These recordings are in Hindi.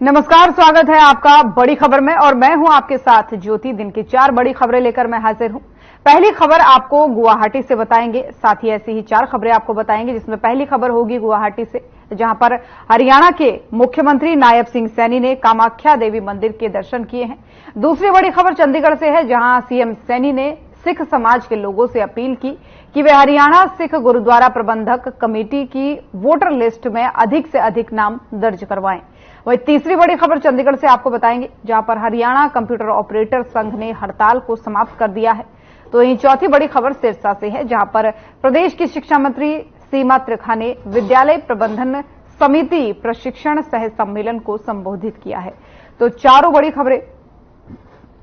नमस्कार, स्वागत है आपका बड़ी खबर में और मैं हूं आपके साथ ज्योति। दिन की 4 बड़ी खबरें लेकर मैं हाजिर हूं। पहली खबर आपको गुवाहाटी से बताएंगे, साथ ही ऐसी ही 4 खबरें आपको बताएंगे, जिसमें पहली खबर होगी गुवाहाटी से, जहां पर हरियाणा के मुख्यमंत्री नायब सिंह सैनी ने कामाख्या देवी मंदिर के दर्शन किए हैं। दूसरी बड़ी खबर चंडीगढ़ से है, जहां सीएम सैनी ने सिख समाज के लोगों से अपील की कि वे हरियाणा सिख गुरुद्वारा प्रबंधक कमेटी की वोटर लिस्ट में अधिक से अधिक नाम दर्ज करवाएं। वही तीसरी बड़ी खबर चंडीगढ़ से आपको बताएंगे, जहां पर हरियाणा कंप्यूटर ऑपरेटर संघ ने हड़ताल को समाप्त कर दिया है। तो वहीं चौथी बड़ी खबर सिरसा से है, जहां पर प्रदेश की शिक्षा मंत्री सीमा त्रिखा ने विद्यालय प्रबंधन समिति प्रशिक्षण सह सम्मेलन को संबोधित किया है। तो चारों बड़ी खबरें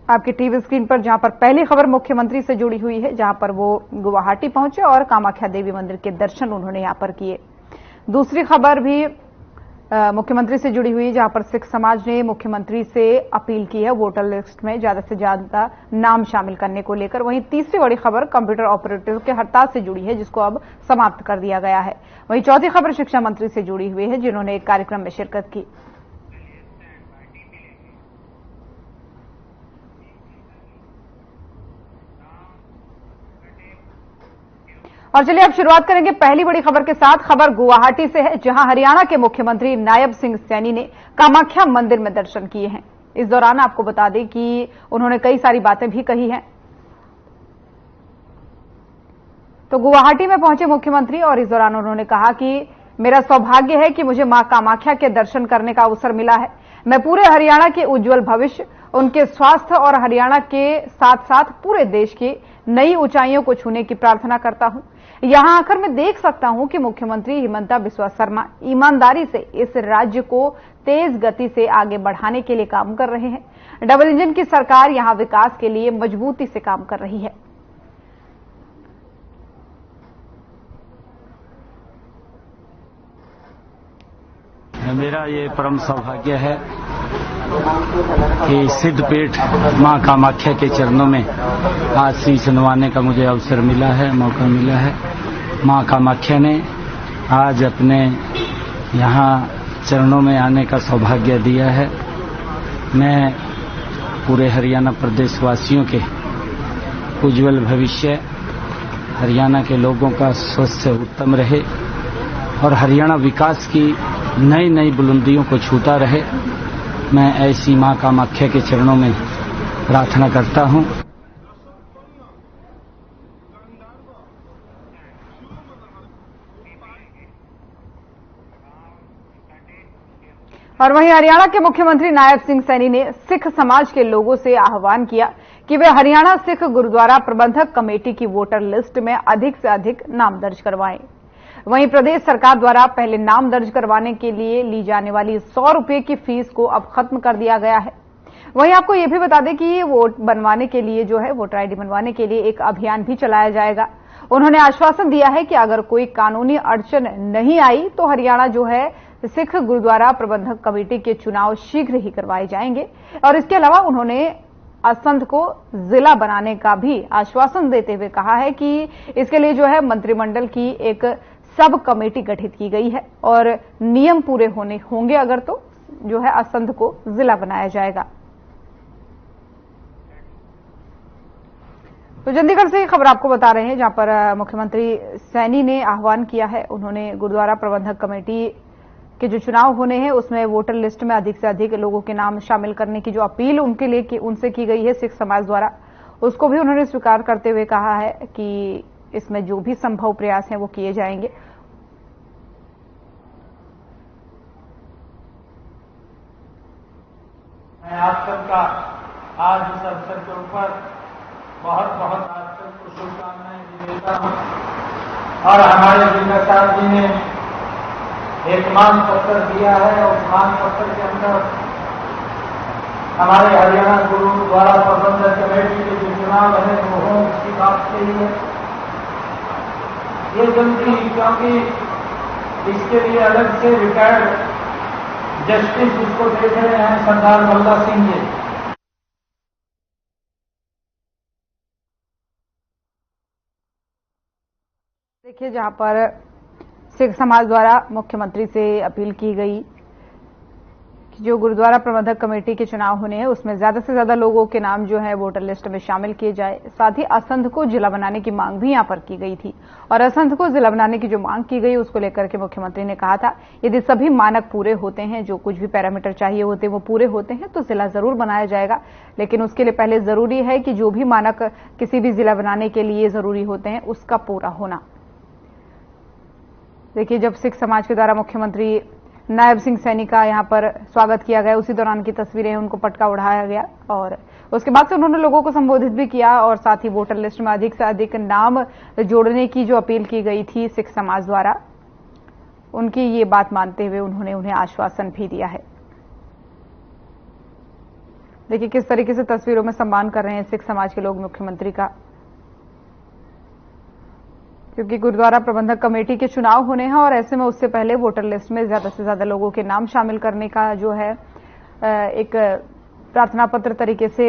आपकी टीवी स्क्रीन पर, जहां पर पहली खबर मुख्यमंत्री से जुड़ी हुई है, जहां पर वो गुवाहाटी पहुंचे और कामाख्या देवी मंदिर के दर्शन उन्होंने यहां पर किए। दूसरी खबर भी मुख्यमंत्री से जुड़ी हुई, जहां पर सिख समाज ने मुख्यमंत्री से अपील की है वोटर लिस्ट में ज्यादा से ज्यादा नाम शामिल करने को लेकर। वहीं तीसरी बड़ी खबर कंप्यूटर ऑपरेटर के हड़ताल से जुड़ी है, जिसको अब समाप्त कर दिया गया है। वहीं चौथी खबर शिक्षा मंत्री से जुड़ी हुई है, जिन्होंने एक कार्यक्रम में शिरकत की। और चलिए अब शुरुआत करेंगे पहली बड़ी खबर के साथ। खबर गुवाहाटी से है, जहां हरियाणा के मुख्यमंत्री नायब सिंह सैनी ने कामाख्या मंदिर में दर्शन किए हैं। इस दौरान आपको बता दें कि उन्होंने कई सारी बातें भी कही हैं। तो गुवाहाटी में पहुंचे मुख्यमंत्री और इस दौरान उन्होंने कहा कि मेरा सौभाग्य है कि मुझे मां कामाख्या के दर्शन करने का अवसर मिला है। मैं पूरे हरियाणा के उज्जवल भविष्य, उनके स्वास्थ्य और हरियाणा के साथ साथ पूरे देश की नई ऊंचाइयों को छूने की प्रार्थना करता हूं। यहां आकर मैं देख सकता हूं कि मुख्यमंत्री हिमंता बिस्वा शर्मा ईमानदारी से इस राज्य को तेज गति से आगे बढ़ाने के लिए काम कर रहे हैं। डबल इंजन की सरकार यहां विकास के लिए मजबूती से काम कर रही है। मेरा ये परम सौभाग्य है कि सिद्धपीठ मां कामाख्या के चरणों में आज शीश नवाने का मुझे अवसर मिला है, मौका मिला है। मां कामाख्या ने आज अपने यहाँ चरणों में आने का सौभाग्य दिया है। मैं पूरे हरियाणा प्रदेश वासियों के उज्जवल भविष्य, हरियाणा के लोगों का स्वास्थ्य उत्तम रहे और हरियाणा विकास की नई नई बुलंदियों को छूता रहे, मैं ऐसी मां कामाख्या के चरणों में प्रार्थना करता हूं। और वहीं हरियाणा के मुख्यमंत्री नायब सिंह सैनी ने सिख समाज के लोगों से आह्वान किया कि वे हरियाणा सिख गुरुद्वारा प्रबंधक कमेटी की वोटर लिस्ट में अधिक से अधिक नाम दर्ज करवाएं। वहीं प्रदेश सरकार द्वारा पहले नाम दर्ज करवाने के लिए ली जाने वाली 100 रुपए की फीस को अब खत्म कर दिया गया है। वहीं आपको यह भी बता दें कि वोट बनवाने के लिए जो है वोटर आईडी बनवाने के लिए एक अभियान भी चलाया जाएगा। उन्होंने आश्वासन दिया है कि अगर कोई कानूनी अड़चन नहीं आई तो हरियाणा जो है सिख गुरुद्वारा प्रबंधक कमेटी के चुनाव शीघ्र ही करवाए जाएंगे। और इसके अलावा उन्होंने असंध को जिला बनाने का भी आश्वासन देते हुए कहा है कि इसके लिए जो है मंत्रिमंडल की एक सब कमेटी गठित की गई है और नियम पूरे होंगे अगर तो जो है असंध को जिला बनाया जाएगा। तो चंडीगढ़ से खबर आपको बता रहे हैं, जहां पर मुख्यमंत्री सैनी ने आह्वान किया है। उन्होंने गुरुद्वारा प्रबंधक कमेटी के जो चुनाव होने हैं उसमें वोटर लिस्ट में अधिक से अधिक लोगों के नाम शामिल करने की जो अपील उनके लिए उनसे की गई है सिख समाज द्वारा, उसको भी उन्होंने स्वीकार करते हुए कहा है कि इसमें जो भी संभव प्रयास हैं वो किए जाएंगे। मैं आप सबका आज इस अवसर के ऊपर बहुत बहुत आप सबको शुभकामनाएं भी देता हूं। और हमारे जिला साहब जी ने एक मांग पत्र दिया है, उस मांग पत्र के अंदर हमारे हरियाणा गुरुद्वारा प्रबंधक कमेटी के जो चुनाव है वो हो, इसकी बात कही है। ये जल्दी, क्योंकि इसके लिए अलग से रिटायर्ड जस्टिस उसको देख रहे हैं, सरदार मल्ला सिंह जी। देखिए, जहां पर सिख समाज द्वारा मुख्यमंत्री से अपील की गई जो गुरुद्वारा प्रबंधक कमेटी के चुनाव होने हैं उसमें ज्यादा से ज्यादा लोगों के नाम जो है वोटर लिस्ट में शामिल किए जाए। साथ ही असंध को जिला बनाने की मांग भी यहां पर की गई थी और असंध को जिला बनाने की जो मांग की गई उसको लेकर के मुख्यमंत्री ने कहा था यदि सभी मानक पूरे होते हैं, जो कुछ भी पैरामीटर चाहिए होते हैं वो पूरे होते हैं तो जिला जरूर बनाया जाएगा, लेकिन उसके लिए पहले जरूरी है कि जो भी मानक किसी भी जिला बनाने के लिए जरूरी होते हैं उसका पूरा होना। देखिए, जब सिख समाज के द्वारा मुख्यमंत्री नायब सिंह सैनी का यहां पर स्वागत किया गया उसी दौरान की तस्वीरें, उनको पटका उड़ाया गया और उसके बाद से उन्होंने लोगों को संबोधित भी किया और साथ ही वोटर लिस्ट में अधिक से अधिक नाम जोड़ने की जो अपील की गई थी सिख समाज द्वारा, उनकी ये बात मानते हुए उन्होंने उन्हें आश्वासन भी दिया है। देखिए किस तरीके से तस्वीरों में सम्मान कर रहे हैं सिख समाज के लोग मुख्यमंत्री का, क्योंकि गुरुद्वारा प्रबंधक कमेटी के चुनाव होने हैं और ऐसे में उससे पहले वोटर लिस्ट में ज्यादा से ज्यादा लोगों के नाम शामिल करने का जो है एक प्रार्थना पत्र तरीके से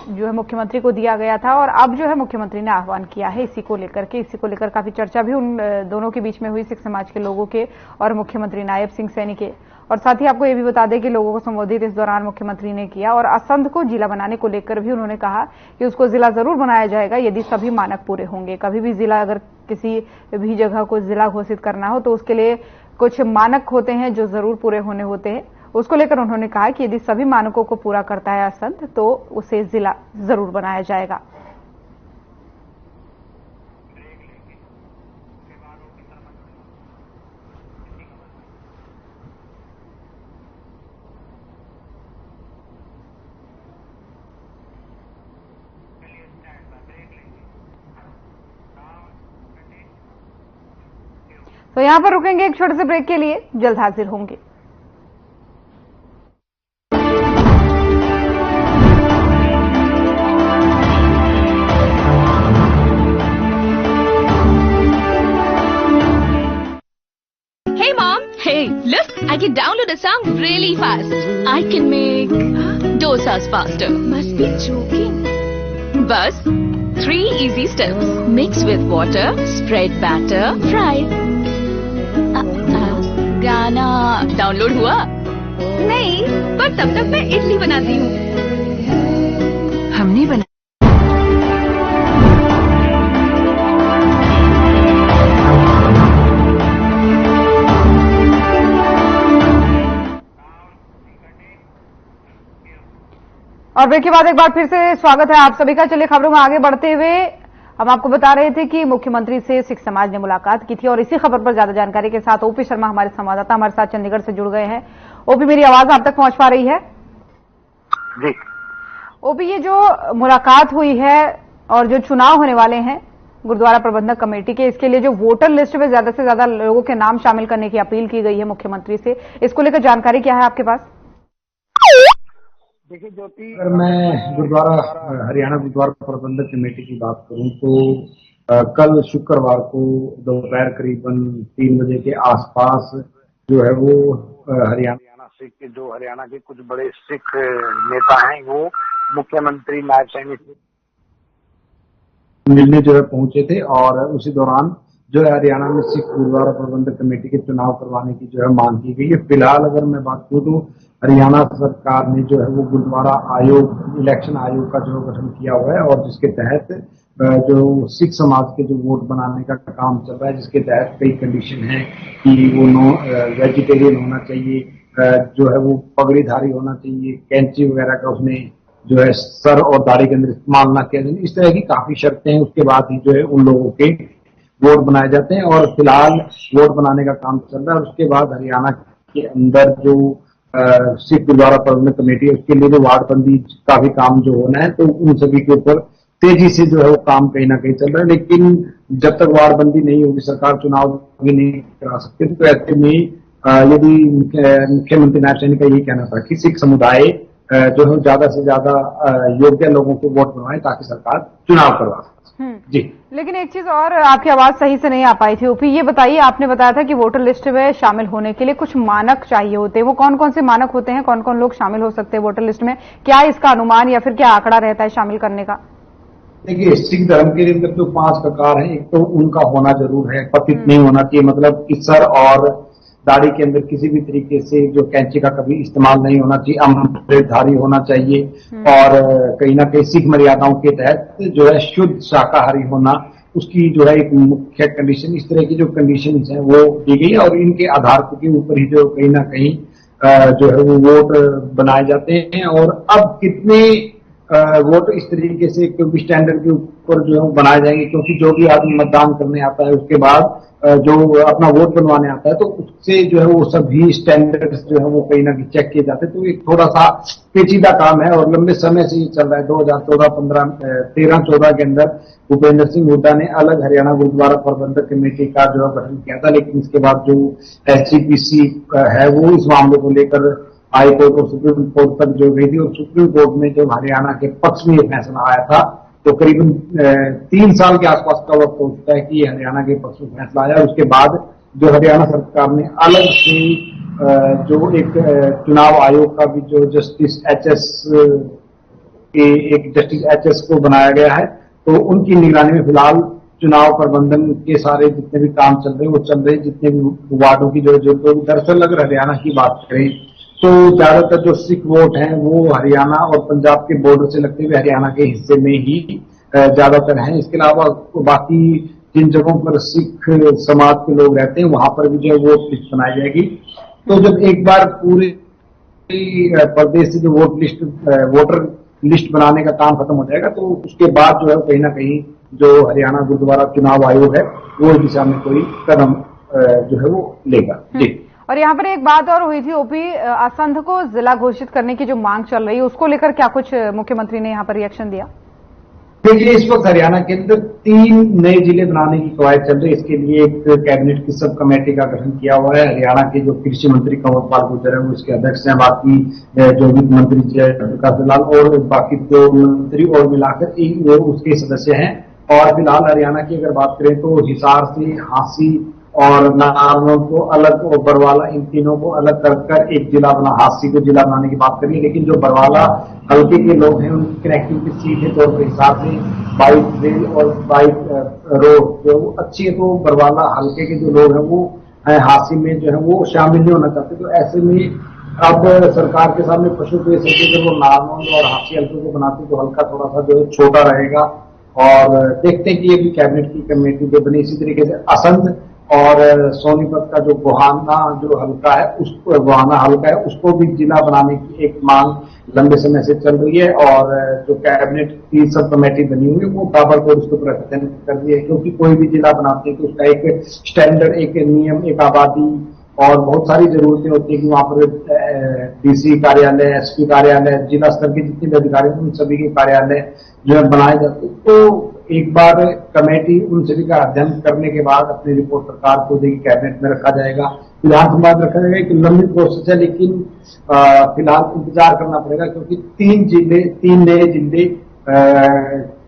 जो है मुख्यमंत्री को दिया गया था और अब जो है मुख्यमंत्री ने आह्वान किया है इसी को लेकर काफी चर्चा भी उन दोनों के बीच में हुई, सिख समाज के लोगों के और मुख्यमंत्री नायब सिंह सैनी के। और साथ ही आपको ये भी बता दें कि लोगों को संबोधित इस दौरान मुख्यमंत्री ने किया और असंध को जिला बनाने को लेकर भी उन्होंने कहा कि उसको जिला जरूर बनाया जाएगा यदि सभी मानक पूरे होंगे। कभी भी जिला, अगर किसी भी जगह को जिला घोषित करना हो तो उसके लिए कुछ मानक होते हैं जो जरूर पूरे होने होते हैं। उसको लेकर उन्होंने कहा कि यदि सभी मानकों को पूरा करता है असंध तो उसे जिला जरूर बनाया जाएगा। तो यहां पर रुकेंगे एक छोटे से ब्रेक के लिए, जल्द हाजिर होंगे। Hey mom, hey, look, I can download a song really fast. I can make dosas faster. Must be joking. Bus, 3 easy steps. Mix with water, spread batter, fry. गाना डाउनलोड हुआ? नहीं, पर तब तक मैं इडली बनाती हूँ। हमने बना और ब्रेक के बाद एक बार फिर से स्वागत है आप सभी का। चलिए खबरों में आगे बढ़ते हुए हम आपको बता रहे थे कि मुख्यमंत्री से सिख समाज ने मुलाकात की थी और इसी खबर पर ज्यादा जानकारी के साथ ओपी शर्मा हमारे संवाददाता हमारे साथ चंडीगढ़ से जुड़ गए हैं। ओपी, मेरी आवाज आप तक पहुंच पा रही है? जी ओपी, ये जो मुलाकात हुई है और जो चुनाव होने वाले हैं गुरुद्वारा प्रबंधक कमेटी के, इसके लिए जो वोटर लिस्ट में ज्यादा से ज्यादा लोगों के नाम शामिल करने की अपील की गई है मुख्यमंत्री से, इसको लेकर जानकारी क्या है आपके पास? देखिए ज्योति, अगर मैं गुरुद्वारा हरियाणा गुरुद्वारा प्रबंधक कमेटी की बात करूं तो कल शुक्रवार को दोपहर करीबन 3 बजे के आसपास जो है वो हरियाणा सिख, जो हरियाणा के कुछ बड़े सिख नेता हैं वो मुख्यमंत्री नायब सैनी से मिलने जो है पहुंचे थे और उसी दौरान जो है हरियाणा में सिख गुरुद्वारा प्रबंधक कमेटी के चुनाव करवाने की जो है मांग की गई है। फिलहाल अगर मैं बात करूं तो हरियाणा सरकार ने जो है वो गुरुद्वारा आयोग, इलेक्शन आयोग का जो गठन किया हुआ है और जिसके तहत जो सिख समाज के जो वोट बनाने का काम चल रहा है, जिसके तहत कई कंडीशन है कि वो वेजिटेरियन होना चाहिए, जो है वो पगड़ीधारी होना चाहिए, कैंची वगैरह का उसमें जो है सर और दाढ़ी के अंदर इस्तेमाल ना किया जाए, इस तरह की काफी शर्तें हैं। उसके बाद ही जो है उन लोगों के वोट बनाए जाते हैं और फिलहाल वोट बनाने का काम चल रहा है। उसके बाद हरियाणा के अंदर जो सिख गुरुद्वारा प्रबंधक कमेटी है उसके लिए जो वार्डबंदी का भी काम जो होना है, तो उन सभी के ऊपर तेजी से जो है वो काम कहीं ना कहीं चल रहा है। लेकिन जब तक वार्डबंदी नहीं होगी, सरकार चुनाव भी नहीं करा सकती, तो ऐसे में यदि मुख्यमंत्री नायब सैनी का यही कहना था कि सिख समुदाय जो है ज्यादा से ज्यादा योग्य लोगों को वोट बनवाए ताकि सरकार चुनाव करवा सके। जी, लेकिन एक चीज और, आपकी आवाज सही से नहीं आ पाई थी ओपी, ये बताइए, आपने बताया था कि वोटर लिस्ट में शामिल होने के लिए कुछ मानक चाहिए होते हैं, वो कौन कौन से मानक होते हैं, कौन कौन लोग शामिल हो सकते हैं वोटर लिस्ट में? क्या इसका अनुमान या फिर क्या आंकड़ा रहता है शामिल करने का? देखिए, सिख धर्म के अंदर तो 5 प्रकार हैं। एक तो उनका होना जरूर है, पतित नहीं होना चाहिए, मतलब कि सर और दाढ़ी के अंदर किसी भी तरीके से जो कैंची का कभी इस्तेमाल नहीं होना चाहिए, अमृतधारी होना चाहिए और कहीं ना कहीं सिख मर्यादाओं के तहत जो है शुद्ध शाकाहारी होना, उसकी जो है एक मुख्य कंडीशन, इस तरह की जो कंडीशन है वो दी गई और इनके आधार के ऊपर ही जो कहीं ना कहीं जो है वो वोट बनाए जाते हैं। और अब कितने वोट इस तरीके से क्योंकि स्टैंडर्ड के ऊपर जो है बनाए जाएंगे, क्योंकि जो भी आदमी मतदान करने आता है उसके बाद जो अपना वोट बनवाने आता है तो उससे जो है वो सभी स्टैंडर्ड्स जो है वो कहीं ना कहीं चेक किए जाते हैं। तो एक थोड़ा सा पेचीदा काम है और लंबे समय से ये चल रहा है। 2013-14 के अंदर भूपेंद्र सिंह हुड्डा ने अलग हरियाणा गुरुद्वारा प्रबंधक कमेटी का जो है गठन किया था, लेकिन इसके बाद जो SGPC है वो इस मामले को लेकर हाई कोर्ट और सुप्रीम कोर्ट तक जो गई थी और सुप्रीम कोर्ट में जब हरियाणा के पक्ष में ये फैसला आया था तो करीबन 3 साल के आसपास का वक्त हो चुका है कि हरियाणा के पक्ष में फैसला आया। उसके बाद जो हरियाणा सरकार ने अलग से जो एक चुनाव आयोग का भी जो जस्टिस HS को बनाया गया है, तो उनकी निगरानी में फिलहाल चुनाव प्रबंधन के सारे जितने भी काम चल रहे हैं वो चल रहे हैं, जितने भी वार्डों की जो दरअसल अगर हरियाणा की बात करें तो ज्यादातर जो सिख वोट हैं वो हरियाणा और पंजाब के बॉर्डर से लगते हुए हरियाणा के हिस्से में ही ज्यादातर हैं। इसके अलावा बाकी जिन जगहों पर सिख समाज के लोग रहते हैं वहां पर भी जो है वोट लिस्ट बनाई जाएगी। तो जब एक बार पूरे प्रदेश से जो वोटर लिस्ट बनाने का काम खत्म हो जाएगा तो उसके बाद जो है कहीं ना कहीं जो हरियाणा गुरुद्वारा चुनाव आयोग है वो इस दिशा में कोई कदम जो है वो लेगा। जी। और यहाँ पर एक बात और हुई थी ओपी, असंध को जिला घोषित करने की जो मांग चल रही है उसको लेकर क्या कुछ मुख्यमंत्री ने यहाँ पर रिएक्शन दिया? देखिए, इस वक्त हरियाणा के अंदर 3 नए जिले बनाने की कवायद चल रही है। इसके लिए एक कैबिनेट की सब कमेटी का गठन किया हुआ है। हरियाणा के जो कृषि मंत्री कंवर पाल गुर्जर है वो इसके अध्यक्ष हैं, बाकी जो वित्त मंत्री जयप्रकाश दलाल और बाकी 2 मंत्री और मिलाकर वो उसके सदस्य हैं। और फिलहाल हरियाणा की अगर बात करें तो हिसार से हांसी और नारनौल को अलग और बरवाला, इन तीनों को अलग कर एक जिला बना, हांसी को जिला बनाने की बात करिए। लेकिन जो बरवाला हल्के के लोग हैं उनकी कनेक्टिविटी सीधे तौर पर हिसार से बाइक रेल और बाइक रोड जो अच्छी है, तो बरवाला हल्के के जो लोग हैं वो हांसी में जो है वो शामिल नहीं होना चाहते। तो ऐसे में अब सरकार के सामने पशु को ये सोचे जब वो नारनौल और हांसी हल्के को बनाते तो हल्का थोड़ा सा जो है छोटा रहेगा। और देखते हैं कि ये भी कैबिनेट की कमेटी जो बनी। इसी तरीके से असंध और सोनीपत का जो गोहाना जो हल्का है उसको भी जिला बनाने की एक मांग लंबे समय से चल रही है। और जो कैबिनेट की सब कमेटी बनी हुई है वो ताबड़तोड़ उसके ऊपर अध्ययन कर रही है, क्योंकि कोई भी जिला बनाते हैं तो उसका एक स्टैंडर्ड, एक नियम, एक आबादी और बहुत सारी जरूरतें होती है कि वहां पर DC कार्यालय, SP कार्यालय, जिला स्तर के जितने भी अधिकारी हैं उन सभी के कार्यालय जो है बनाए जाते हैं। तो एक बार कमेटी उन सभी का अध्ययन करने के बाद अपनी रिपोर्ट सरकार को देगी, कैबिनेट में रखा जाएगा, विधानसभा में रखा जाएगा। एक लंबी प्रोसेस है, लेकिन फिलहाल इंतजार करना पड़ेगा क्योंकि 3 नए जिले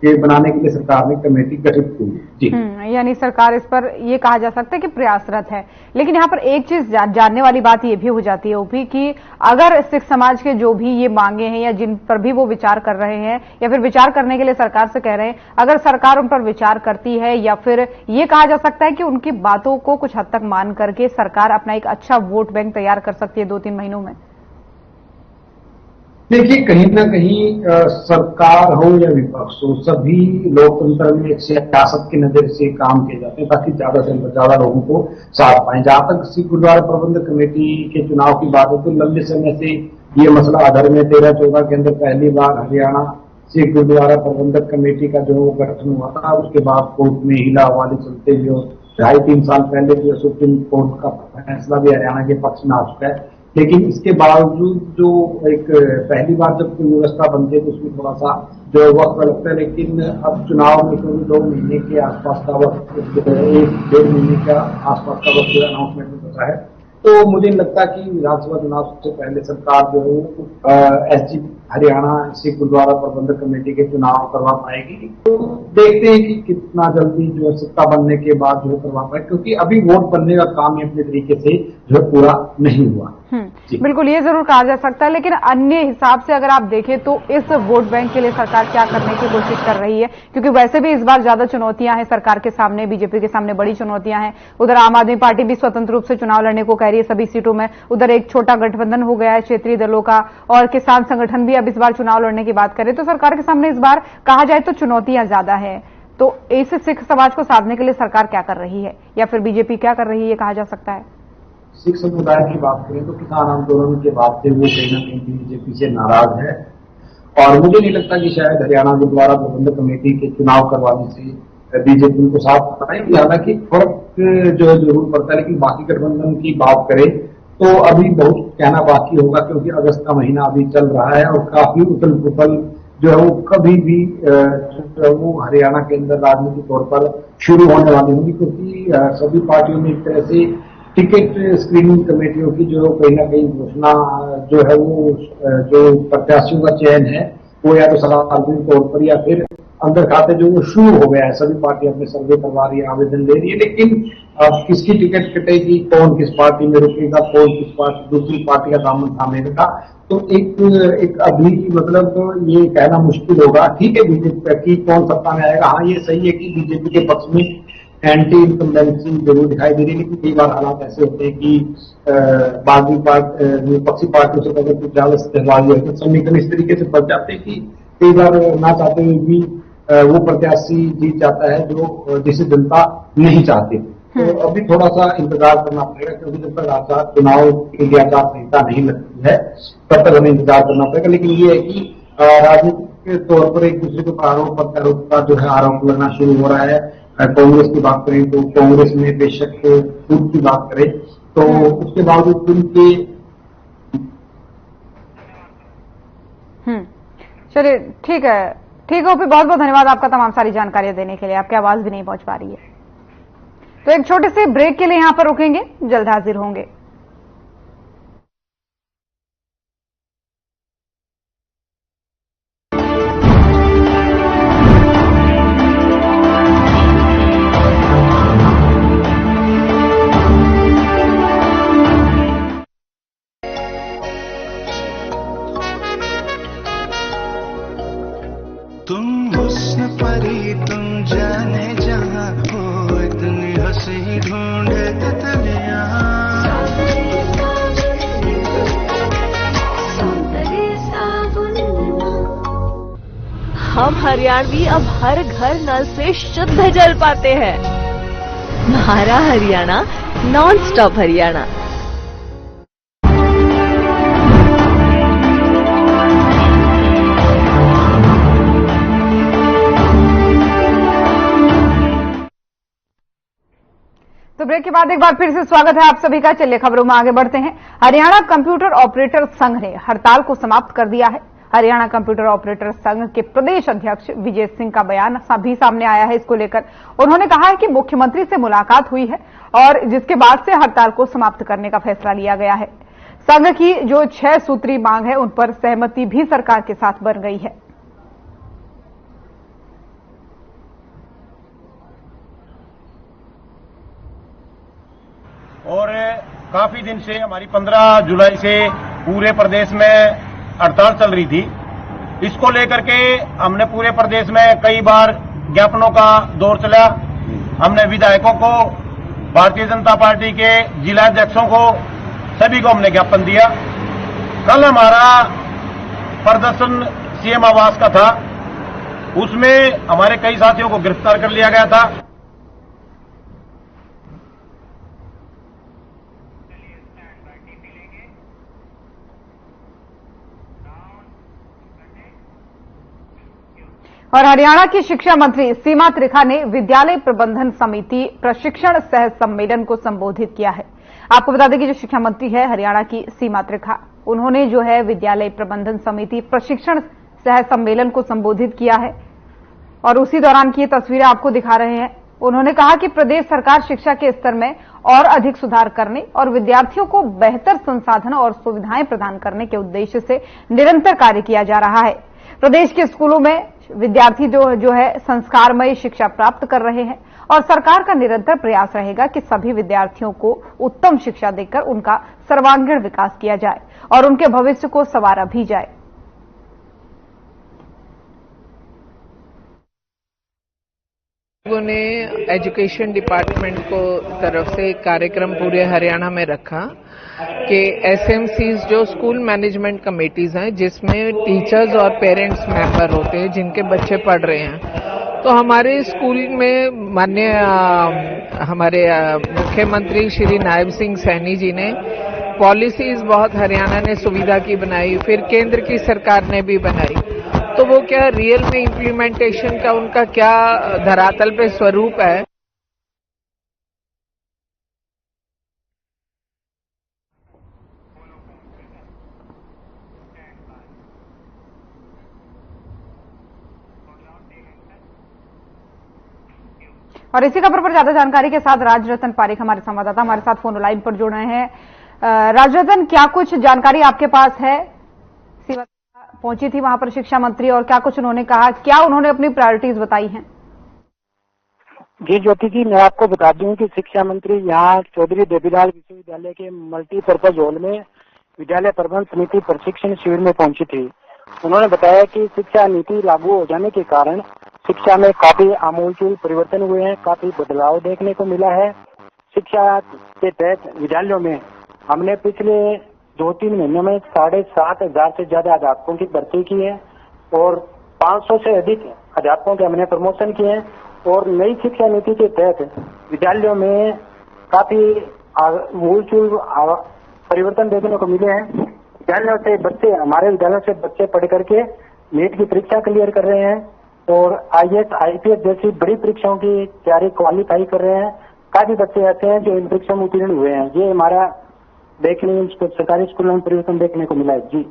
के बनाने के लिए सरकार ने कमेटी गठित की है। जी। यानी सरकार इस पर ये कहा जा सकता है कि प्रयासरत है। लेकिन यहाँ पर एक चीज जानने वाली बात ये भी हो जाती है ओपी कि अगर सिख समाज के जो भी ये मांगे हैं या जिन पर भी वो विचार कर रहे हैं या फिर विचार करने के लिए सरकार से कह रहे हैं, अगर सरकार उन पर विचार करती है या फिर ये कहा जा सकता है कि उनकी बातों को कुछ हद तक मान करके सरकार अपना एक अच्छा वोट बैंक तैयार कर सकती है 2-3 महीनों में? देखिए, कहीं ना कहीं सरकार हो या विपक्ष हो, सभी लोकतंत्र में एक सियासत की नजर से काम किए जाते हैं ताकि ज्यादा से ज्यादा लोगों को साथ पाएं। जहां तक सिख गुरुद्वारा प्रबंधक कमेटी के चुनाव की बात है तो लंबे समय से ये मसला अधर में 13-14 के अंदर पहली बार हरियाणा सिख गुरुद्वारा प्रबंधक कमेटी का जो गठन हुआ था, उसके बाद कोर्ट में हिला हवाले चलते हुए 2.5-3 साल पहले जो सुप्रीम कोर्ट का फैसला भी हरियाणा के पक्ष में आ चुका है। लेकिन इसके बावजूद जो एक पहली बार जब कोई व्यवस्था बनती है तो उसमें थोड़ा सा जो वक्त लगता है। लेकिन अब चुनाव में क्योंकि 2 महीने के आसपास का वक्त, 1-1.5 महीने का आसपास का वक्त जो अनाउंसमेंट में बचा है, तो मुझे लगता है कि विधानसभा चुनाव से पहले सरकार जो है हरियाणा सिख गुरुद्वारा प्रबंधक कमेटी के चुनाव करवा पाएगी। तो देखते हैं कि कितना जल्दी जो है सत्ता बनने के बाद जो है करवा पाए, क्योंकि अभी वोट बनने का काम ही अपने तरीके से जो है पूरा नहीं हुआ। बिल्कुल, ये जरूर कहा जा सकता है, लेकिन अन्य हिसाब से अगर आप देखें तो इस वोट बैंक के लिए सरकार क्या करने की कोशिश कर रही है, क्योंकि वैसे भी इस बार ज्यादा चुनौतियां हैं सरकार के सामने, बीजेपी के सामने बड़ी चुनौतियां हैं। उधर आम आदमी पार्टी भी स्वतंत्र रूप से चुनाव लड़ने को कह रही है सभी सीटों में, उधर एक छोटा गठबंधन हो गया है क्षेत्रीय दलों का, और किसान संगठन भी अब इस बार चुनाव लड़ने की बात करे। तो सरकार के सामने इस बार कहा जाए तो चुनौतियां ज्यादा है। तो इस सिख समाज को साधने के लिए सरकार क्या कर रही है, या फिर बीजेपी क्या कर रही है, कहा जा सकता है? सिख समुदाय की बात करें तो किसान आंदोलन के बाद से वो कहीं ना कहीं बीजेपी से नाराज है, और मुझे नहीं लगता कि शायद हरियाणा गुरुद्वारा प्रबंधक कमेटी के चुनाव करवाने से बीजेपी को साथ बनाएंगे। हालांकि फर्क जो है जरूर पड़ता है, लेकिन बाकी गठबंधन की बात करें तो अभी बहुत कहना बाकी होगा, क्योंकि अगस्त का महीना अभी चल रहा है और काफी उथल पुथल जो है वो कभी भी वो हरियाणा के अंदर राजनीतिक तौर पर शुरू होने वाली होगी, क्योंकि सभी पार्टियों में एक तरह से टिकट स्क्रीनिंग कमेटियों की जो कहीं ना कहीं घोषणा जो है वो जो प्रत्याशियों का चयन है वो या तो सार्वजनिक तौर पर या फिर अंदर खाते जो वो शुरू हो गया है। सभी पार्टी अपने सर्वे करवा रही है, आवेदन ले रही है, लेकिन अब किसकी टिकट कटेगी, कौन किस पार्टी में रुकेगा, कौन किस पार्टी दूसरी पार्टी का दामन थामेगा, तो एक अभी मतलब तो ये कहना मुश्किल होगा। ठीक है, बीजेपी की कौन सत्ता में आएगा, हाँ ये सही है कि बीजेपी के पक्ष में एंटी इनकम्बेंसी जरूर दिखाई दे रही है, लेकिन कई बार हालात ऐसे होते हैं कि बागी विपक्षी पार्टियों से अगर कुछ ज्यादा सहभागी है तो समीकरण इस तरीके से बढ़ जाते हैं कि कई बार ना चाहते हुए भी वो प्रत्याशी जीत जाता है जो जिसे जनता नहीं चाहती। तो अभी थोड़ा सा इंतजार करना पड़ेगा, क्योंकि जब तक चुनाव के लिए आचार संहिता नहीं लगती है तब तक हमें इंतजार करना पड़ेगा। लेकिन ये है कि राजनीतिक के तौर पर एक दूसरे को आरोप प्रत्यारोप का जो है आरोप लगना शुरू हो रहा है। कांग्रेस की बात करें तो कांग्रेस में बेशक खुद की बात करें तो उसके बावजूद उनके चलिए ठीक है बहुत बहुत धन्यवाद आपका तमाम सारी जानकारियां देने के लिए। आपकी आवाज भी नहीं पहुंच पा रही है, तो एक छोटे से ब्रेक के लिए यहां पर रुकेंगे, जल्द हाजिर होंगे। तुम हुस्न परी तुम जाने जहां हो, इतनी हंसी ढूंढे तितलियां। हम हरियाणवी अब हर घर नल से शुद्ध जल पाते हैं। हमारा हरियाणा नॉन स्टॉप हरियाणा। तो ब्रेक के बाद एक बार फिर से स्वागत है आप सभी का। चलिए खबरों में आगे बढ़ते हैं। हरियाणा कंप्यूटर ऑपरेटर संघ ने हड़ताल को समाप्त कर दिया है। हरियाणा कंप्यूटर ऑपरेटर संघ के प्रदेश अध्यक्ष विजय सिंह का बयान भी सामने आया है इसको लेकर। उन्होंने कहा है कि मुख्यमंत्री से मुलाकात हुई है और जिसके बाद से हड़ताल को समाप्त करने का फैसला लिया गया है। संघ की जो 6 सूत्री मांग है उन पर सहमति भी सरकार के साथ बन गई है। और काफी दिन से हमारी 15 जुलाई से पूरे प्रदेश में हड़ताल चल रही थी। इसको लेकर के हमने पूरे प्रदेश में कई बार ज्ञापनों का दौर चला। हमने विधायकों को, भारतीय जनता पार्टी के जिला अध्यक्षों को, सभी को हमने ज्ञापन दिया। कल हमारा प्रदर्शन सीएम आवास का था, उसमें हमारे कई साथियों को गिरफ्तार कर लिया गया था। और हरियाणा की शिक्षा मंत्री सीमा त्रिखा ने विद्यालय प्रबंधन समिति प्रशिक्षण सह सम्मेलन को संबोधित किया है। आपको बता दें कि जो शिक्षा मंत्री है हरियाणा की सीमा त्रिखा, उन्होंने जो है विद्यालय प्रबंधन समिति प्रशिक्षण सह सम्मेलन को संबोधित किया है और उसी दौरान की ये तस्वीरें आपको दिखा रहे हैं। उन्होंने कहा कि प्रदेश सरकार शिक्षा के स्तर में और अधिक सुधार करने और विद्यार्थियों को बेहतर संसाधन और सुविधाएं प्रदान करने के उद्देश्य से निरंतर कार्य किया जा रहा है। प्रदेश के स्कूलों में विद्यार्थी जो है संस्कारमय शिक्षा प्राप्त कर रहे हैं और सरकार का निरंतर प्रयास रहेगा कि सभी विद्यार्थियों को उत्तम शिक्षा देकर उनका सर्वांगीण विकास किया जाए और उनके भविष्य को संवारा भी जाए। लोगों ने एजुकेशन डिपार्टमेंट को तरफ से एक कार्यक्रम पूरे हरियाणा में रखा कि एसएमसीज जो स्कूल मैनेजमेंट कमेटीज हैं जिसमें टीचर्स और पेरेंट्स मेंबर होते हैं जिनके बच्चे पढ़ रहे हैं, तो हमारे स्कूल में माननीय हमारे मुख्यमंत्री श्री नायब सिंह सैनी जी ने पॉलिसीज बहुत हरियाणा ने सुविधा की बनाई, फिर केंद्र की सरकार ने भी बनाई। तो वो क्या रियल में इम्प्लीमेंटेशन का उनका क्या धरातल पे स्वरूप है। और इसी खबर पर ज्यादा जानकारी के साथ राजरतन पारिक हमारे संवाददाता हमारे साथ फोन लाइन पर जुड़ रहे हैं। राजरतन, क्या कुछ जानकारी आपके पास है? पहुंची थी वहां पर शिक्षा मंत्री और क्या कुछ उन्होंने कहा, क्या उन्होंने अपनी प्रायोरिटीज बताई हैं? जी ज्योति जी, मैं आपको बता दूं कि शिक्षा मंत्री यहाँ चौधरी देवीलाल विश्वविद्यालय के मल्टीपर्पज हॉल में विद्यालय प्रबंध समिति प्रशिक्षण शिविर में पहुंची थी। उन्होंने बताया कि शिक्षा नीति लागू हो जाने के कारण शिक्षा में काफी आमूलचूल परिवर्तन हुए हैं, काफी बदलाव देखने को मिला है। शिक्षा के तहत विद्यालयों में हमने पिछले 2-3 महीनों में 7,500 से ज्यादा अध्यापकों की भर्ती की है और 500 से अधिक अध्यापकों के हमने प्रमोशन किए हैं और नई शिक्षा नीति के तहत विद्यालयों में काफी आमूलचूल परिवर्तन देखने को मिले हैं। विद्यालयों से बच्चे हमारे विद्यालयों से बच्चे पढ़ करके नीट की परीक्षा क्लियर कर रहे हैं और IAS, IPS जैसी बड़ी परीक्षाओं की तैयारी क्वालिफाई कर रहे हैं। काफी बच्चे ऐसे हैं जो इन परीक्षाओं में उत्तीर्ण हुए हैं। ये हमारा सरकारी स्कूलों में परिवर्तन देखने को मिला है। जी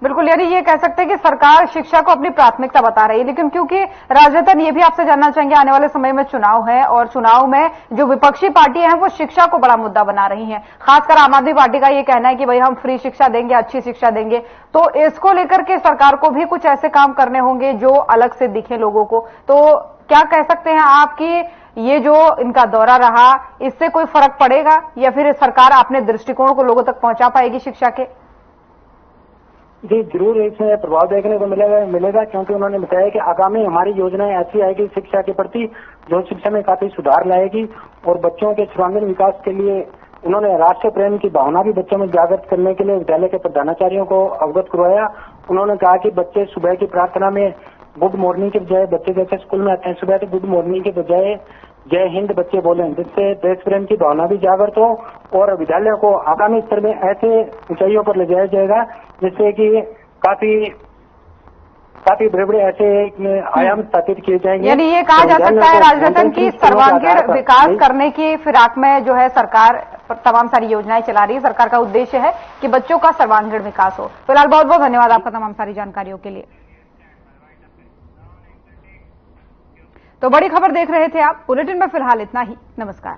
बिल्कुल, यानी ये कह सकते हैं कि सरकार शिक्षा को अपनी प्राथमिकता बता रही है। लेकिन क्योंकि राजरतन ये भी आपसे जानना चाहेंगे, आने वाले समय में चुनाव है और चुनाव में जो विपक्षी पार्टियां हैं वो शिक्षा को बड़ा मुद्दा बना रही हैं। खासकर आम आदमी पार्टी का ये कहना है कि भाई हम फ्री शिक्षा देंगे, अच्छी शिक्षा देंगे। तो इसको लेकर के सरकार को भी कुछ ऐसे काम करने होंगे जो अलग से दिखे लोगों को। तो क्या कह सकते हैं आप कि ये जो इनका दौरा रहा, इससे कोई फर्क पड़ेगा या फिर सरकार अपने दृष्टिकोण को लोगों तक पहुंचा पाएगी शिक्षा के? जी जरूर इसमें प्रभाव देखने को मिलेगा क्योंकि उन्होंने बताया कि आगामी हमारी योजनाएं ऐसी आएगी शिक्षा के प्रति जो शिक्षा में काफी सुधार लाएगी और बच्चों के सर्वांगीण विकास के लिए उन्होंने राष्ट्र प्रेम की भावना भी बच्चों में जागृत करने के लिए विद्यालय के प्रधानाचार्यों को अवगत करवाया। उन्होंने कहा कि बच्चे सुबह की प्रार्थना में गुड मॉर्निंग के बजाय, बच्चे जैसे स्कूल में आते हैं सुबह तो गुड मॉर्निंग के बजाय जय हिंद बच्चे बोलें, जिससे देश प्रेम की भावना भी जागृत हो और विद्यालय को आगामी स्तर में ऐसे ऊंचाइयों पर ले जाया जाएगा जिससे कि काफी बड़े बड़े ऐसे आयाम स्थापित किए जाएंगे। यानी ये कहा जा सकता है राजरतन की सर्वांगीण विकास करने की फिराक में जो है सरकार तमाम सारी योजनाएं चला रही है। सरकार का उद्देश्य है कि बच्चों का सर्वांगीण विकास हो। फिलहाल बहुत बहुत धन्यवाद आपका तमाम सारी जानकारियों के लिए। तो बड़ी खबर देख रहे थे आप। बुलेटिन में फिलहाल इतना ही। नमस्कार।